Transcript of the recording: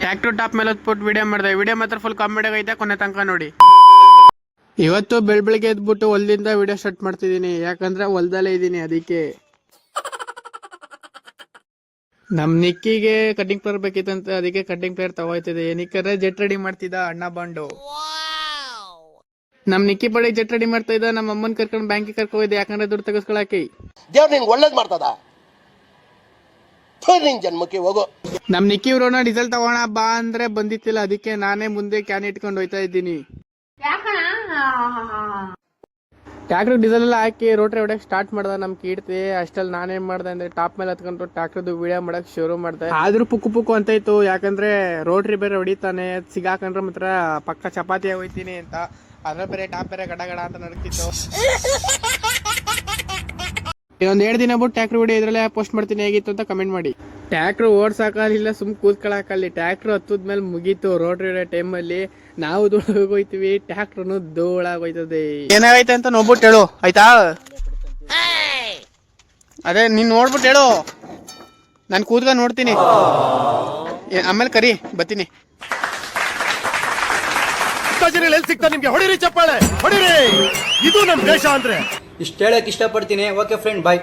Tractor top ಮೇಲೆ ಹೊತ್ಬಿಟ್ಟು video ಮಾಡಿದೆ. Video ಮಾತ್ರ ಫುಲ್ ಕಾಮಿಡಿ ಆಗೈತೆ, ಕೊನೆ ತನಕ ನೋಡಿ. ಇವತ್ತು ಬೆಳಗ್ಗೆ ಎದ್ಬಿಟ್ಟು ಹೊಲದಿಂದ ವಿಡಿಯೋ ಸ್ಟಾರ್ಟ್ ಮಾಡ್ತಿದ್ದೀನಿ, ಯಾಕಂದ್ರೆ ಹೊಲದಲ್ಲೇ ಇದ್ದೀನಿ. ಅದಕ್ಕೆ ನಮ್ ನಿಕ್ಕಿಗೆ ಕಟಿಂಗ್ ಪ್ಲೇಯರ್ ಬೇಕಿತ್ತಂತ, ಅದಕ್ಕೆ ಕಟಿಂಗ್ ಪ್ಲೇಯರ್ ತಗೋಯ್ತಿದೆ. ಏನಕ್ಕೆ ಜೆಟ್ ರೆಡಿ ಮಾಡ್ತಿದ್ದ ಅಣ್ಣ ಬಾಂಡು. ನಮ್ ನಿಕ್ಕಿ ಬಳಿ ಜೆಟ್ ರೆಡಿ ಮಾಡ್ತಾ ಇದ್ದ. ನಮ್ಮ ಅಮ್ಮನ್ ಕರ್ಕೊಂಡು ಬ್ಯಾಂಕಿಗೆ ಕರ್ಕೋಯ್ದೆ, ಯಾಕಂದ್ರೆ ದುಡ್ಡು ತೆಗೆಸ್ಕೊಳಕಿ. ದೇವ್ರ ನಿಂಗೆ ಒಳ್ಳೇದ್ ಮಾಡ್ತದ, ನಿನ್ ಜನ್ಮಕ್ಕೆ ಹೋಗೋ. ನಮ್ ನಿಕ್ಕಿ ಇವ್ರೋಣ ಡೀಸೆಲ್ ತಗೋಣ ಬಾ ಅಂದ್ರೆ ಬಂದಿತ್ತಿಲ್ಲ, ಅದಕ್ಕೆ ನಾನೇ ಮುಂದೆ ಕ್ಯಾನ್ ಇಟ್ಕೊಂಡು ಹೋಯ್ತಾ ಇದ್ದೀನಿ. ಟ್ಯಾಕ್ಟರ್ ಡೀಸೆಲ್ ಎಲ್ಲ ಹಾಕಿ ರೋಟ್ರಿ ಹೊಡಕ್ ಸ್ಟಾರ್ಟ್ ಮಾಡ್ದ ನಮ್ ಕೀರ್ತಿ. ಅಷ್ಟಲ್ಲಿ ನಾನೇನ್ ಮಾಡ್ದೆ ಅಂದ್ರೆ ಟಾಪ್ ಮೇಲೆ ಹತ್ಕೊಂಡು ಟ್ಯಾಕ್ಟರ್ದು ವಿಡಿಯೋ ಮಾಡಕ್ ಶುರು ಮಾಡ್ದೆ. ಆದ್ರೂ ಪುಕ್ಕು ಪುಕ್ಕು ಅಂತ ಇತ್ತು, ಯಾಕಂದ್ರೆ ರೋಟ್ರಿ ಬೇರೆ ಹೊಡಿತಾನೆ, ಸಿಗಾಕಂಡ್ರೆ ಮಾತ್ರ ಪಕ್ಕ ಚಪಾತಿ ಹೋಯ್ತೀನಿ ಅಂತ. ಅದ್ರ ಬೇರೆ ಟಾಪ್ ಬೇರೆ ಗಡ ಗಡ ಅಂತ ನಡಕ್ತಿತ್ತು. ಒಂದ್ 2 ದಿನ ಬಿಟ್ಟು ಟ್ಯಾಕ್ಟರ್ ವಿಡಿಯೋ ಇದ್ರಲ್ಲೇ ಪೋಸ್ಟ್ ಮಾಡ್ತೀನಿ, ಹೇಗಿತ್ತು ಅಂತ ಕಮೆಂಟ್ ಮಾಡಿ. ಟ್ಯಾಕ್ಟರ್ ಓಡ್ಸಾಕಲ್ಲ, ಸುಮ್ ಕೂತ್ಕೊಳಕಲ್ಲಿ. ಟ್ಯಾಕ್ಟರ್ ಹತ್ತದ್ಮೇಲೆ ಮುಗೀತು ರೋಟ್ರಿ ಹೊಡೋ ಟೈಮಲ್ಲಿ. ನಾವು ಧೂಳಾಗೋಯ್ತೀವಿ, ಟ್ಯಾಕ್ಟರ್ನು ಧೂಳಾಗೋಯ್ತದೆ. ಏನಾಗೈತೆ ಅಂತ ನೋಡ್ಬಿಟ್ಟು ಹೇಳು, ಆಯ್ತಾ? ಅದೇ ನೀನ್ ನೋಡ್ಬಿಟ್ಟು ಹೇಳು, ನಾನು ಕೂತ್ಕೊಂಡು ನೋಡ್ತೀನಿ, ಆಮೇಲೆ ಕರಿ ಬರ್ತೀನಿ. ಸಿಗ್ತಾ ನಿಮ್ಗೆ ಹೊಡಿರಿ ಚಪ್ಪಾಳೆ, ಹೊಡಿರಿ. ಇದು ನಮ್ ದೇಶ ಅಂದ್ರೆ ಇಷ್ಟ ಹೇಳಕ್ ಇಷ್ಟಪಡ್ತೀನಿ. ಓಕೆ ಫ್ರೆಂಡ್, ಬಾಯ್.